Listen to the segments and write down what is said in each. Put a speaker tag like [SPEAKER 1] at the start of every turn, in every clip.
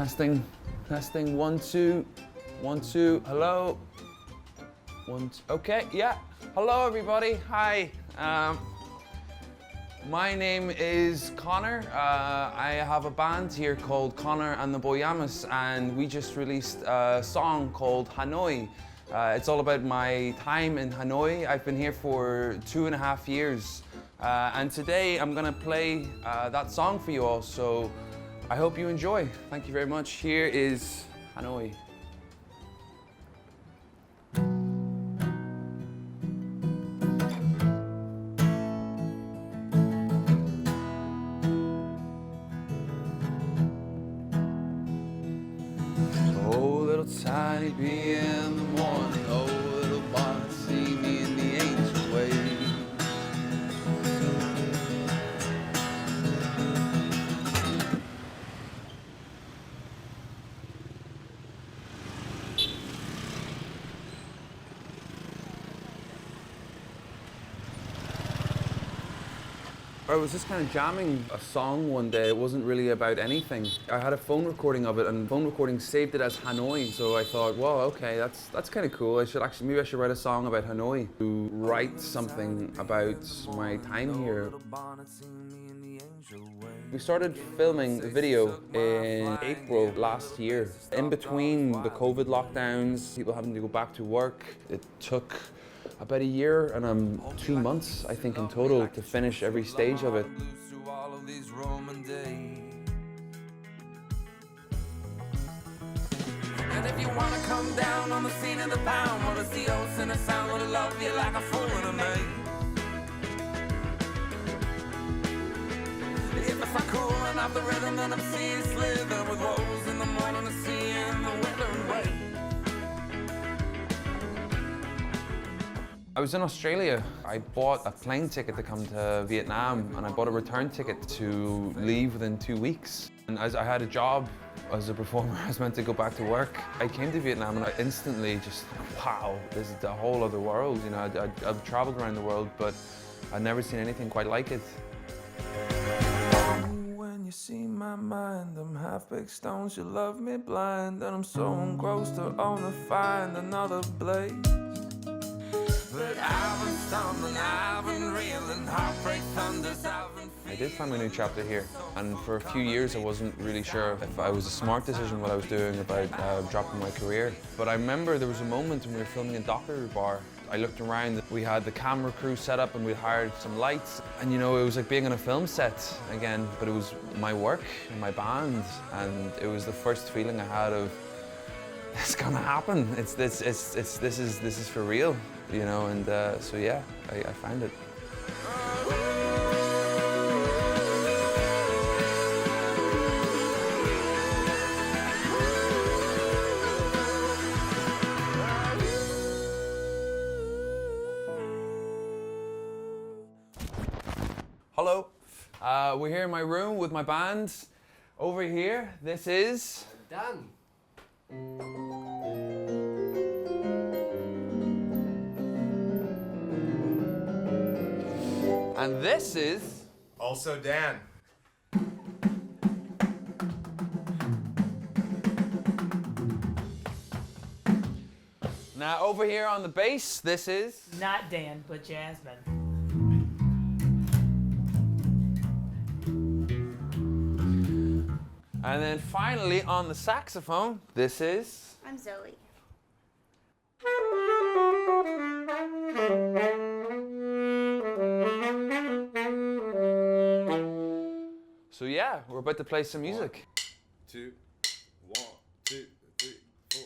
[SPEAKER 1] Testing, testing, 1, 2, 1, 2, hello. 1, 2, okay, yeah. Hello everybody, hi. My name is Connor. I have a band here called Connor and the Boyamas, and we just released a song called Hanoi. It's all about my time in Hanoi. I've been here for 2.5 years. And today I'm gonna play that song for you all, so I hope you enjoy. Thank you very much. Here is Hanoi. Oh, little tiny bee in the morning, oh, little bonnet, see me in the angel way. I was just kind of jamming a song one day. It wasn't really about anything. I had a phone recording of it, and the phone recording saved it as Hanoi. So I thought, well, okay, that's kind of cool. Maybe I should write a song about Hanoi. To write something about my time here. We started filming the video in April last year. In between the COVID lockdowns, people having to go back to work, it took about a year and 2 months, I think, in total to finish every stage of it. And if you wanna come down on the scene of the pound, wanna see oats in the sound, wanna love you like a fool in a maze. If it's not cool enough the rhythm, then I'm seeing slither with woes in the morning, the sea and the weather and wait. I was in Australia. I bought a plane ticket to come to Vietnam, and I bought a return ticket to leave within 2 weeks. And as I had a job as a performer, I was meant to go back to work. I came to Vietnam and I instantly just, wow, this is a whole other world. You know, I've traveled around the world, but I've never seen anything quite like it. When you see my mind, I'm half-baked stones, you love me blind, and I'm so engrossed to only find another blaze. But I've been stumbling, I've been reeling, heartbreak thunders, I've been feeling. I did find a new chapter here, and for a few years I wasn't really sure if I was a smart decision what I was doing about dropping my career. But I remember there was a moment when we were filming in Docker Bar. I looked around, we had the camera crew set up and we hired some lights. And you know, it was like being on a film set again, but it was my work and my band. And it was the first feeling I had of, it's gonna happen. This is for real, you know, and so yeah, I found it. Hello, we're here in my room with my band. Over here, this is
[SPEAKER 2] Dan.
[SPEAKER 1] And this is
[SPEAKER 2] Also Dan.
[SPEAKER 1] now over here on the bass, this is
[SPEAKER 3] Not Dan, but Jasmine.
[SPEAKER 1] and then finally on the saxophone, this is
[SPEAKER 4] I'm Zoe.
[SPEAKER 1] so yeah, we're about to play some music.
[SPEAKER 2] 2, 1, 2, 3, 4.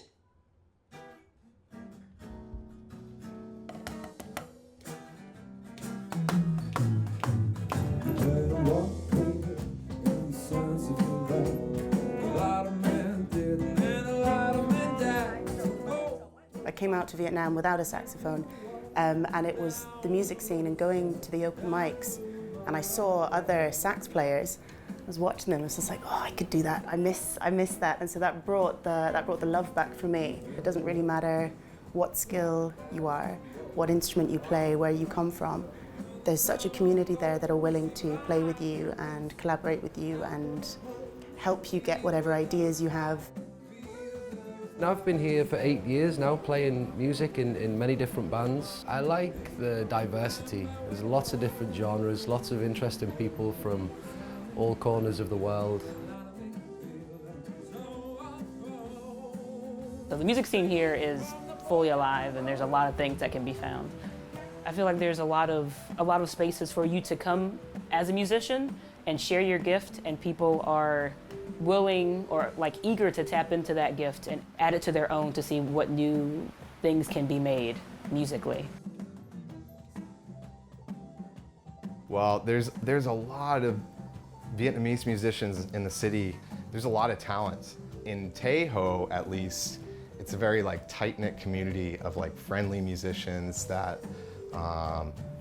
[SPEAKER 4] I came out to Vietnam without a saxophone, and it was the music scene and going to the open mics, and I saw other sax players. I was watching them. I was just like, oh, I could do that. I miss that, and so that brought the love back for me. It doesn't really matter what skill you are, what instrument you play, where you come from. There's such a community there that are willing to play with you and collaborate with you and help you get whatever ideas you have.
[SPEAKER 5] Now I've been here for 8 years now, playing music in many different bands. I like the diversity. There's lots of different genres, lots of interesting people from all corners of the world.
[SPEAKER 6] So the music scene here is fully alive, and there's a lot of things that can be found. I feel like there's a lot of spaces for you to come as a musician and share your gift, and people are willing or like eager to tap into that gift and add it to their own to see what new things can be made musically.
[SPEAKER 2] Well, there's a lot of Vietnamese musicians in the city. There's a lot of talent. In Tay Ho, at least, it's a very like tight-knit community of like friendly musicians that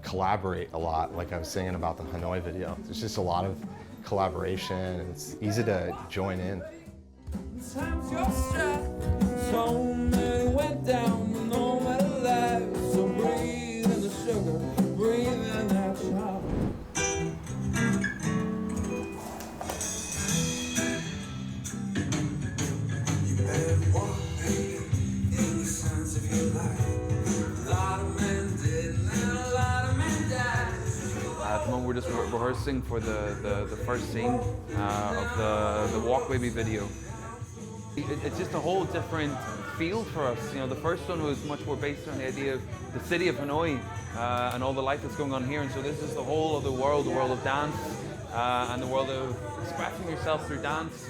[SPEAKER 2] collaborate a lot, like I was saying about the Hanoi video. There's just a lot of collaboration, and it's easy to join in.
[SPEAKER 1] Times you're strapped, so many went down, but no matter life. So breathe in the sugar, breathe in that shower. You better walk, baby, in the signs of your life. A lot of men did, and a lot of men died.
[SPEAKER 7] At the moment we're just rehearsing for the first scene of the Walk Baby video. It's just a whole different field for us. You know, the first one was much more based on the idea of the city of Hanoi and all the life that's going on here. And so this is the whole other world, the world of dance and the world of expressing yourself through dance.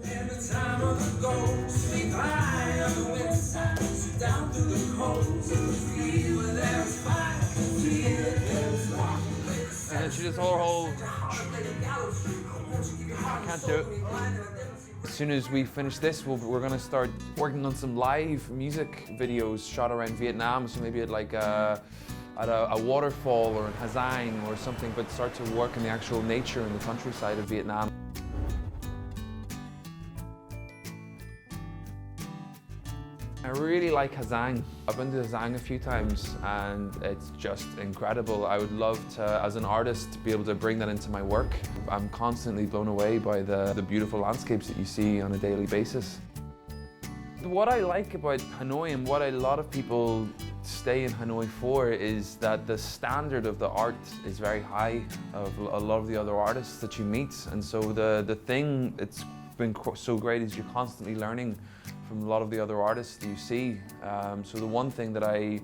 [SPEAKER 1] Every time on the go, sleep high on the windside, sit down through the cold, feel where there's fire, feel there's rock.
[SPEAKER 7] And then she does her whole, I can't do it. As soon as we finish this, we're going to start working on some live music videos shot around Vietnam. So maybe at like at a waterfall or in Ha Giang or something, but start to work in the actual nature and the countryside of Vietnam. I really like Ha Giang. I've been to Ha Giang a few times and it's just incredible. I would love to, as an artist, to be able to bring that into my work. I'm constantly blown away by the beautiful landscapes that you see on a daily basis. What I like about Hanoi and what a lot of people stay in Hanoi for is that the standard of the art is very high of a lot of the other artists that you meet. And so the thing that's been so great is you're constantly learning from a lot of the other artists that you see. So the one thing that I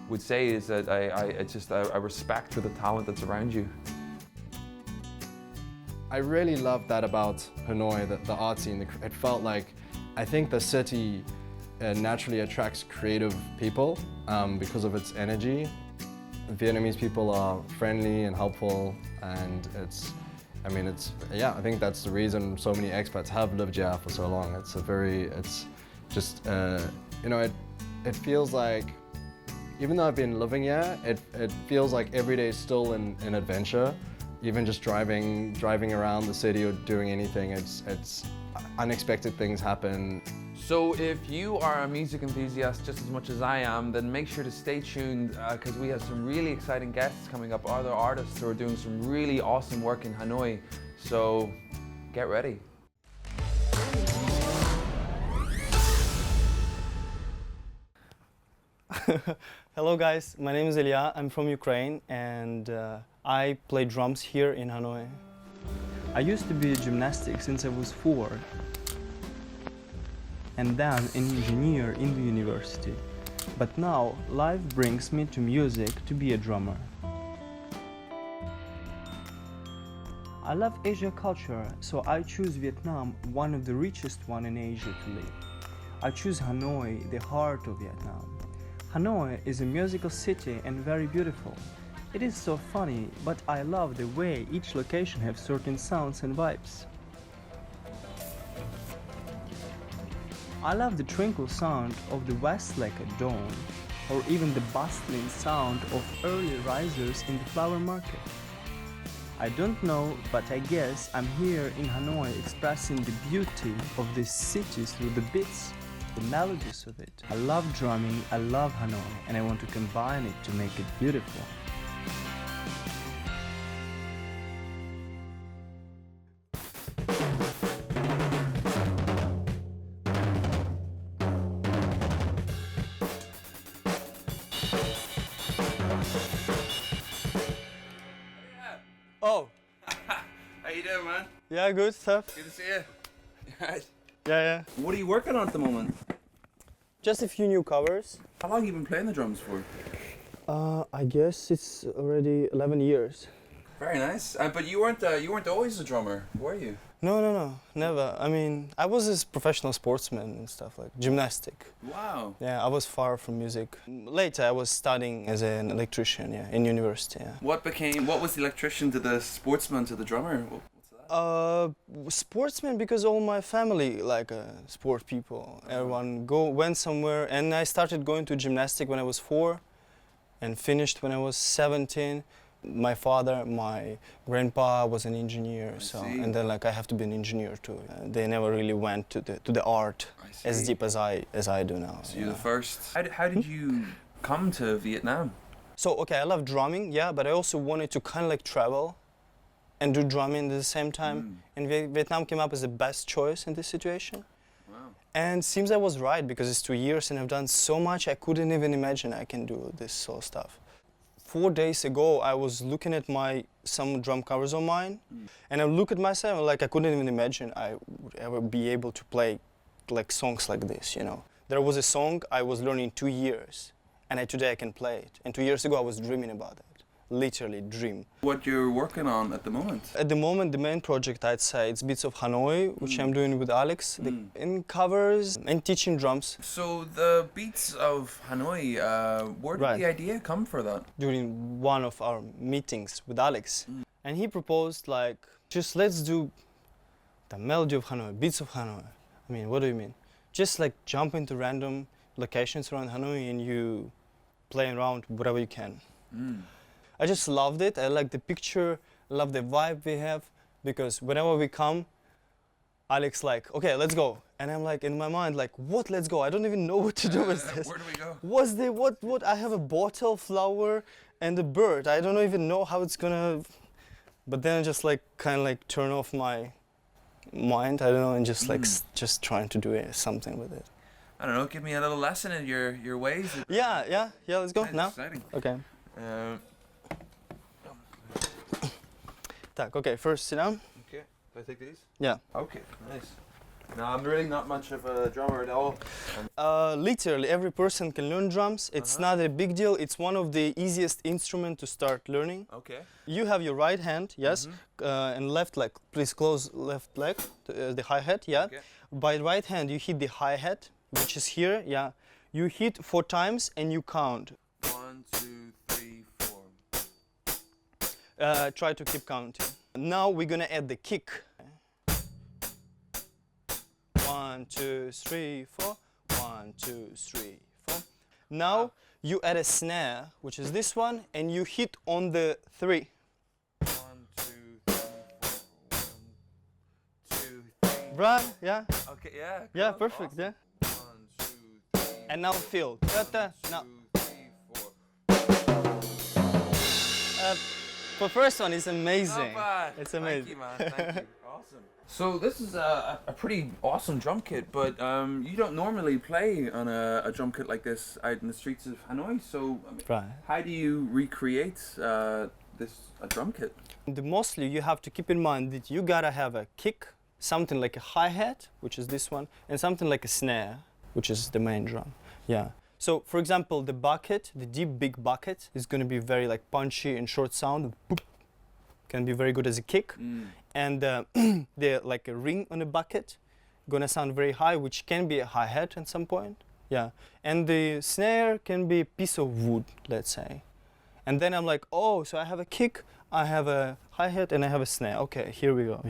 [SPEAKER 7] would say is that I respect for the talent that's around you.
[SPEAKER 8] I really love that about Hanoi, the art scene. It felt like, I think the city naturally attracts creative people because of its energy. Vietnamese people are friendly and helpful, and I think that's the reason so many expats have lived here for so long. It feels like, even though I've been living here, it feels like every day is still an adventure. Even just driving around the city or doing anything, it's unexpected things happen.
[SPEAKER 7] So if you are a music enthusiast just as much as I am, then make sure to stay tuned because we have some really exciting guests coming up, other artists who are doing some really awesome work in Hanoi. So get ready.
[SPEAKER 9] Hello guys, my name is Elia, I'm from Ukraine and I play drums here in Hanoi. I used to be a gymnastic since I was 4 and then an engineer in the university. But now life brings me to music to be a drummer. I love Asia culture, so I choose Vietnam, one of the richest one in Asia to live. I choose Hanoi, the heart of Vietnam. Hanoi is a musical city and very beautiful. It is so funny, but I love the way each location has certain sounds and vibes. I love the tranquil sound of the west like a dawn, or even the bustling sound of early risers in the flower market. I don't know, but I guess I'm here in Hanoi expressing the beauty of this city through the beats, the melodies of it. I love drumming, I love Hanoi, and I want to combine it to make it beautiful.
[SPEAKER 1] man?
[SPEAKER 10] Yeah, good stuff.
[SPEAKER 1] Good to see you. Right.
[SPEAKER 10] Yeah.
[SPEAKER 1] What are you working on at the moment?
[SPEAKER 10] Just a few new covers.
[SPEAKER 1] How long have you been playing the drums for?
[SPEAKER 10] I guess it's already 11 years.
[SPEAKER 1] Very nice. But you weren't always a drummer, were you?
[SPEAKER 10] No, never. I mean, I was a professional sportsman and stuff like gymnastic.
[SPEAKER 1] Wow.
[SPEAKER 10] Yeah, I was far from music. Later, I was studying as an electrician, in university. Yeah.
[SPEAKER 1] What was the electrician to the sportsman to the drummer?
[SPEAKER 10] Sportsman, because all my family sport people. Everyone went somewhere, and I started going to gymnastic when I was 4, and finished when I was 17. My father, my grandpa was an engineer, and then I have to be an engineer too. They never really went to the art as deep as I do now.
[SPEAKER 1] So you're the first. How did you come to Vietnam?
[SPEAKER 10] So okay, I love drumming, yeah, but I also wanted to kind of travel and do drumming at the same time. And Vietnam came up as the best choice in this situation.
[SPEAKER 1] Wow.
[SPEAKER 10] And seems I was right, because it's 2 years and I've done so much I couldn't even imagine I can do this sort of stuff. 4 days ago, I was looking at some drum covers of mine, and I look at myself I couldn't even imagine I would ever be able to play songs like this, There was a song I was learning 2 years, and today I can play it. And 2 years ago, I was dreaming about it. Literally dream.
[SPEAKER 1] What you're working on at the moment?
[SPEAKER 10] At the moment, the main project, I'd say, it's Beats of Hanoi, which I'm doing with Alex, in covers and teaching drums.
[SPEAKER 1] So the Beats of Hanoi, where did the idea come for that?
[SPEAKER 10] During one of our meetings with Alex, and he proposed just let's do the melody of Hanoi, Beats of Hanoi. I mean, what do you mean? Just jump into random locations around Hanoi and you play around whatever you can. I just loved it. I like the picture, love the vibe we have, because whenever we come, Alex okay, let's go. And I'm in my mind, what, let's go? I don't even know what to do with this.
[SPEAKER 1] Where do we go?
[SPEAKER 10] What? I have a bottle, flower, and a bird. I don't even know how it's gonna, but then I just turn off my mind, I don't know, and just just trying to do something with it.
[SPEAKER 1] I don't know, give me a little lesson in your ways.
[SPEAKER 10] Yeah, let's go now.
[SPEAKER 1] Exciting.
[SPEAKER 10] Okay. Okay, first sit down.
[SPEAKER 1] Okay, do I take these?
[SPEAKER 10] Yeah.
[SPEAKER 1] Okay, nice. No, I'm really not much of a drummer at all.
[SPEAKER 10] Literally, every person can learn drums. It's not a big deal. It's one of the easiest instruments to start learning.
[SPEAKER 1] Okay.
[SPEAKER 10] You have your right hand, yes, and left leg. Please close left leg, the hi-hat, yeah.
[SPEAKER 1] Okay.
[SPEAKER 10] By right hand, you hit the hi-hat, which is here, yeah. You hit 4 times and you count.
[SPEAKER 1] 1, 2, 3, 4.
[SPEAKER 10] Try to keep counting. Now we're gonna add the kick. 1, 2, 3, 4. 1, 2, 3, 4. Now you add a snare, which is this one, and you hit on the 3.
[SPEAKER 1] 1, 2, 3, 4. 1, 2, 3.
[SPEAKER 10] Right? Yeah.
[SPEAKER 1] Okay, yeah. Cool.
[SPEAKER 10] Yeah, perfect.
[SPEAKER 1] Awesome.
[SPEAKER 10] Yeah.
[SPEAKER 1] 1, 2, 3.
[SPEAKER 10] And now feel.
[SPEAKER 1] 1, 2, 3, 4.
[SPEAKER 10] For first one, it's amazing.
[SPEAKER 1] Not bad.
[SPEAKER 10] It's amazing.
[SPEAKER 1] Thank you, man. Thank you. Awesome. So this is a pretty awesome drum kit, but you don't normally play on a drum kit like this out in the streets of Hanoi. So how do you recreate a drum kit?
[SPEAKER 10] Mostly you have to keep in mind that you gotta have a kick, something like a hi-hat, which is this one, and something like a snare, which is the main drum. Yeah. So, for example, the bucket, the deep big bucket, is going to be very punchy and short sound. Boop, can be very good as a kick. And the a ring on the bucket, gonna sound very high, which can be a hi-hat at some point. Yeah. And the snare can be a piece of wood, let's say. And then I'm oh, so I have a kick, I have a hi-hat, and I have a snare. Okay, here we go,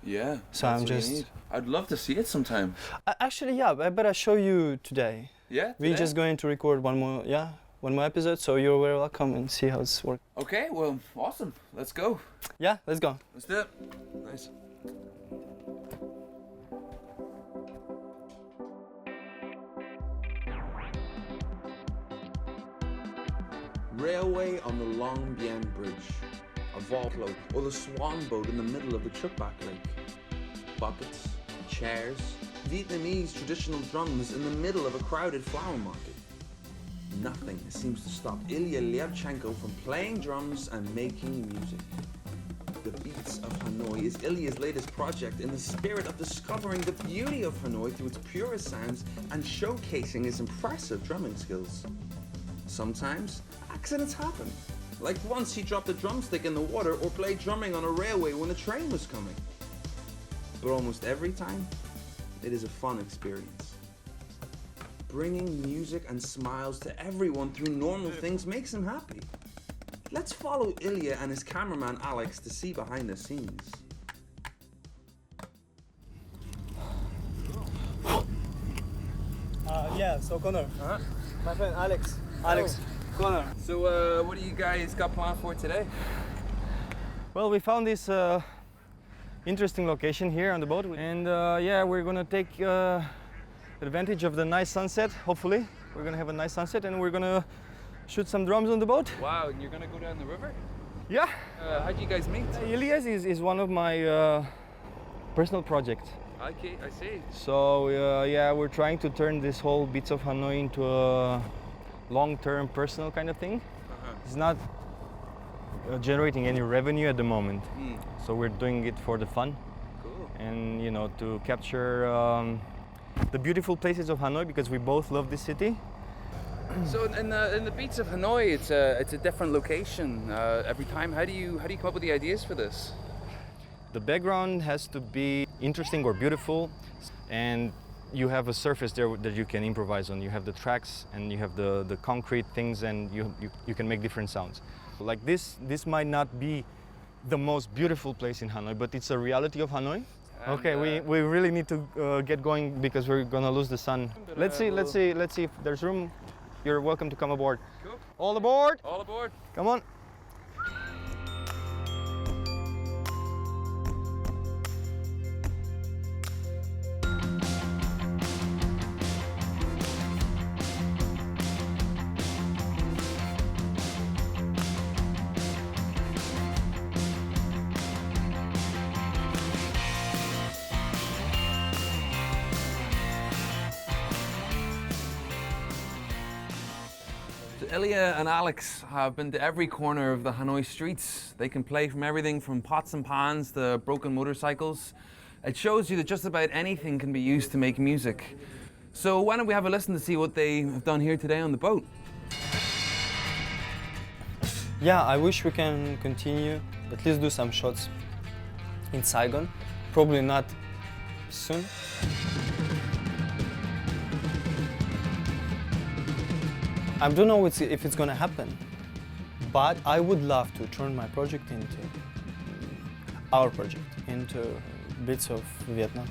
[SPEAKER 1] Yeah.
[SPEAKER 10] So I'm just.
[SPEAKER 1] I'd love to see it sometime.
[SPEAKER 10] Actually, yeah, I better show you today.
[SPEAKER 1] Yeah.
[SPEAKER 10] We're just going to record one more episode, so you're very welcome and see how it's working.
[SPEAKER 1] Okay, well, awesome. Let's go.
[SPEAKER 10] Yeah, let's go.
[SPEAKER 1] Let's do it. Nice. Railway on the Long Bien Bridge, a vault float, or the swan boat in the middle of the Chukbak Lake. Buckets, chairs, Vietnamese traditional drums in the middle of a crowded flower market. Nothing seems to stop Ilya Lyevchenko from playing drums and making music. The the Beats of Hanoi is Ilya's latest project in the spirit of discovering the beauty of Hanoi through its purest sounds and showcasing his impressive drumming skills. Sometimes, accidents happen. Like once he dropped a drumstick in the water or played drumming on a railway when a train was coming. But almost every time, it is a fun experience. Bringing music and smiles to everyone through normal things makes him happy. Let's follow Ilya and his cameraman Alex to see behind the scenes.
[SPEAKER 10] So Connor, my friend Alex. Connor.
[SPEAKER 7] So what do you guys got planned for today?
[SPEAKER 10] Well, we found this interesting location here on the boat, and we're gonna take advantage of the nice sunset. Hopefully, we're gonna have a nice sunset, and we're gonna shoot some drums on the boat.
[SPEAKER 7] Wow, and you're gonna go down the river?
[SPEAKER 10] Yeah.
[SPEAKER 7] How do you guys meet?
[SPEAKER 10] Elias is one of my personal projects.
[SPEAKER 7] Okay, I see.
[SPEAKER 10] So we're trying to turn this whole Beats of Hanoi into a long-term personal kind of thing. It's not generating any revenue at the moment. So we're doing it for the fun.
[SPEAKER 7] Cool.
[SPEAKER 10] And to capture the beautiful places of Hanoi, because we both love this city.
[SPEAKER 7] So in the Beats of Hanoi, it's a different location every time. How do you come up with the ideas for this?
[SPEAKER 10] The background has to be interesting or beautiful, and you have a surface there that you can improvise on. You have the tracks and you have the concrete things, and you can make different sounds. Like this might not be the most beautiful place in Hanoi, but it's a reality of Hanoi. And okay, we really need to get going because we're gonna lose the sun. Let's see if there's room. You're welcome to come aboard.
[SPEAKER 7] Cool.
[SPEAKER 10] All aboard!
[SPEAKER 7] All aboard.
[SPEAKER 10] Come on.
[SPEAKER 7] Ilya and Alex have been to every corner of the Hanoi streets. They can play from everything from pots and pans to broken motorcycles. It shows you that just about anything can be used to make music. So why don't we have a listen to see what they have done here today on the boat?
[SPEAKER 10] Yeah, I wish we can continue, at least do some shots in Saigon. Probably not soon. I don't know if it's gonna happen, but I would love to turn my project into our project, into Beats of Vietnam.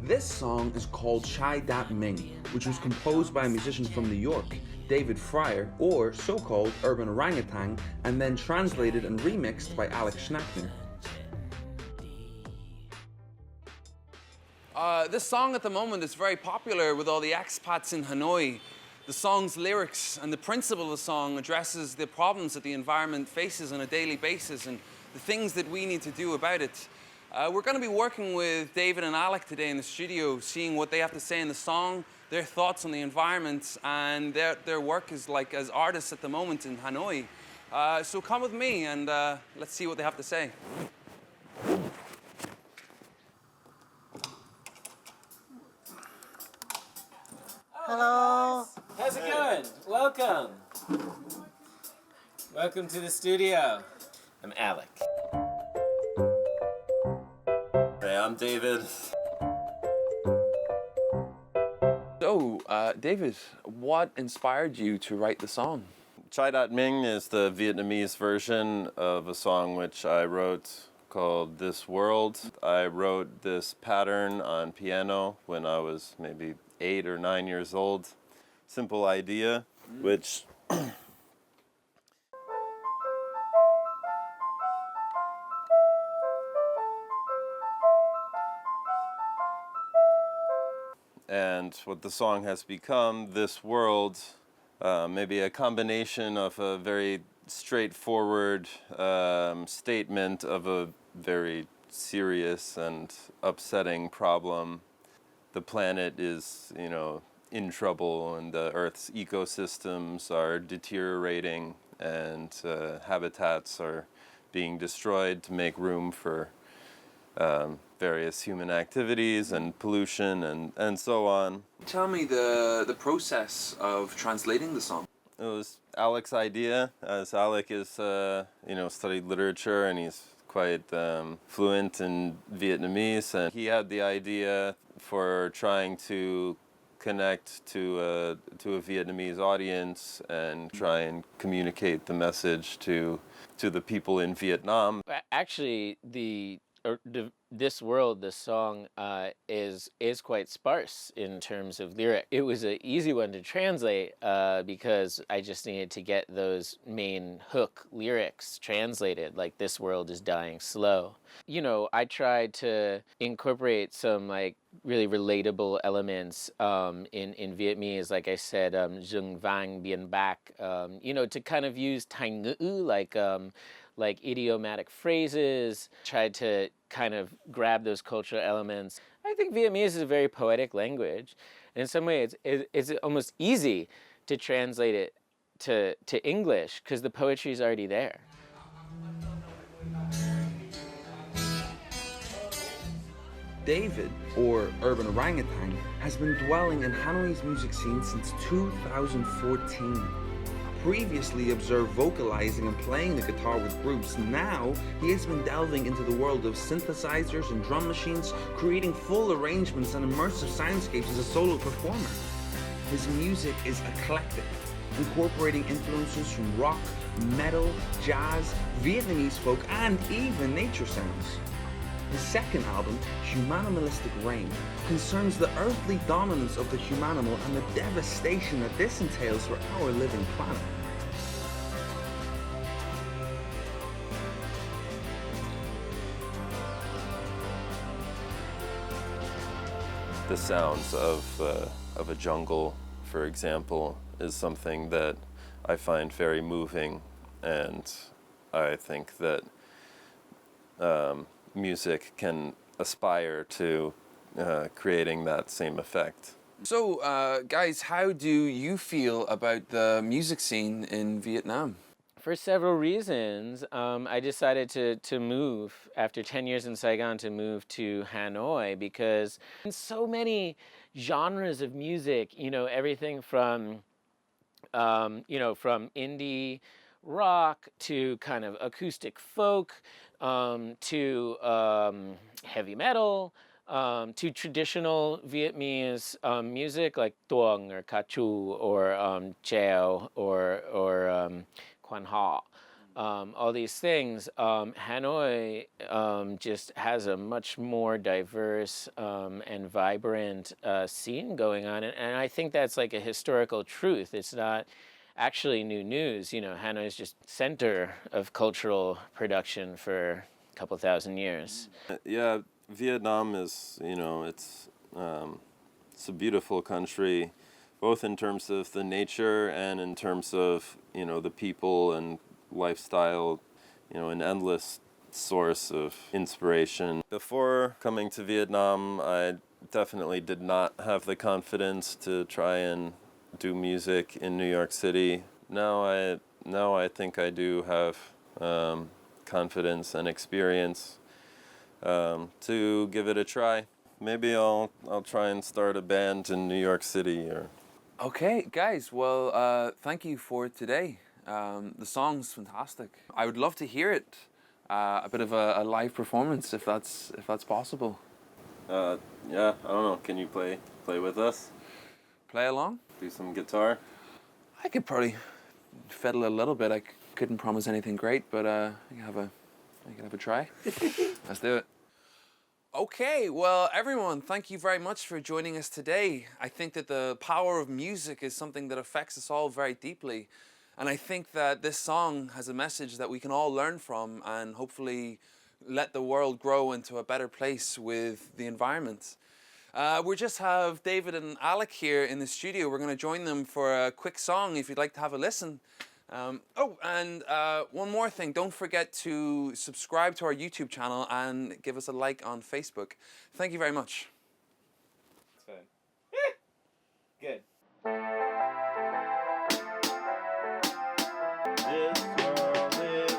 [SPEAKER 1] This song is called Chai Dat Ming, which was composed by a musician from New York, David Fryer, or so-called Urban Orangutan, and then translated and remixed by Alex Schnackner.
[SPEAKER 7] This song at the moment is very popular with all the expats in Hanoi. The song's lyrics and the principle of the song addresses the problems that the environment faces on a daily basis and the things that we need to do about it. We're going to be working with David and Alec today in the studio, seeing what they have to say in the song, their thoughts on the environment, and their work as artists at the moment in Hanoi. So come with me and let's see what they have to say.
[SPEAKER 11] Hello. How's it going? Welcome. Welcome to the studio. I'm Alec. Hey, I'm David.
[SPEAKER 7] So, David, what inspired you to write the song?
[SPEAKER 12] Chai Dat Ming is the Vietnamese version of a song which I wrote called This World. I wrote this pattern on piano when I was maybe 8 or 9 years old. Simple idea, which and what the song has become, This World, maybe a combination of a very straightforward statement of a very serious and upsetting problem. The planet is, in trouble, and the Earth's ecosystems are deteriorating, and habitats are being destroyed to make room for various human activities and pollution and so on.
[SPEAKER 7] Tell me the process of translating the song.
[SPEAKER 12] It was Alec's idea, as Alec is, studied literature, and he's quite fluent in Vietnamese, and he had the idea for trying to connect to a Vietnamese audience and try and communicate the message to the people in Vietnam.
[SPEAKER 11] Actually, This World, the song, is quite sparse in terms of lyric. It was an easy one to translate because I just needed to get those main hook lyrics translated, like "This world is dying slow." I tried to incorporate some really relatable elements in Vietnamese, like I said, "Dừng vang bien back," to kind of use Thành ngữ, like idiomatic phrases, tried to kind of grab those cultural elements. I think Vietnamese is a very poetic language. And in some ways, it's almost easy to translate it to English because the poetry is already there.
[SPEAKER 13] David, or Urban Orangutan, has been dwelling in Hanoi's music scene since 2014. Previously observed vocalizing and playing the guitar with groups, now he has been delving into the world of synthesizers and drum machines, creating full arrangements and immersive soundscapes as a solo performer. His music is eclectic, incorporating influences from rock, metal, jazz, Vietnamese folk, and even nature sounds. His second album, Humanimalistic Reign, concerns the earthly dominance of the humanimal and the devastation that this entails for our living planet.
[SPEAKER 12] The sounds of a jungle, for example, is something that I find very moving, and I think that music can aspire to creating that same effect.
[SPEAKER 7] So, guys, how do you feel about the music scene in Vietnam?
[SPEAKER 11] For several reasons, I decided to move, after 10 years in Saigon, to move to Hanoi because so many genres of music, everything from, from indie rock to kind of acoustic folk, to heavy metal, to traditional Vietnamese music like tuồng or ca chu or chèo or quan họ. All these things, Hanoi just has a much more diverse and vibrant scene going on, and I think that's like a historical truth. It's not actually new news. Hanoi is just center of cultural production for a couple thousand years.
[SPEAKER 12] Yeah, Vietnam is, it's a beautiful country, both in terms of the nature and in terms of, the people and lifestyle, an endless source of inspiration. Before coming to Vietnam, I definitely did not have the confidence to try and do music in New York City. Now I think I do have confidence and experience to give it a try. Maybe I'll try and start a band in New York City.
[SPEAKER 7] Okay, guys. Well, thank you for today. The song's fantastic. I would love to hear it. A bit of a live performance, if that's possible.
[SPEAKER 12] Yeah, I don't know. Can you play with us?
[SPEAKER 7] play along?
[SPEAKER 12] Do some guitar?
[SPEAKER 7] I could probably fiddle a little bit. I couldn't promise anything great, but I can have a try. Let's do it. Okay, well, everyone, thank you very much for joining us today. I think that the power of music is something that affects us all very deeply. And I think that this song has a message that we can all learn from and hopefully let the world grow into a better place with the environment. We just have David and Alec here in the studio. We're going to join them for a quick song if you'd like to have a listen. One more thing, don't forget to subscribe to our YouTube channel and give us a like on Facebook. Thank you very much.
[SPEAKER 14] That's fine. Good. This world is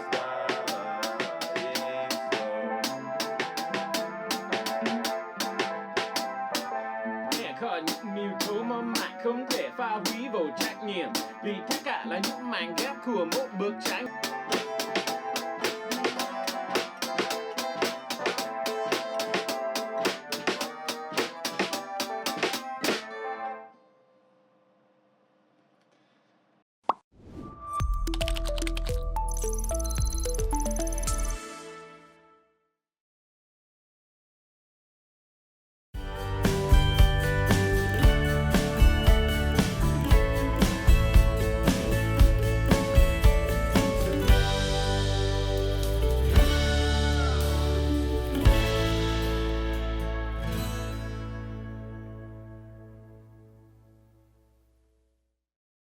[SPEAKER 11] Nghe khỏi những yếu tố mà mạnh không thể pha hủy vô trách nhiệm vì tất cả là những mảnh ghép của một bức tranh.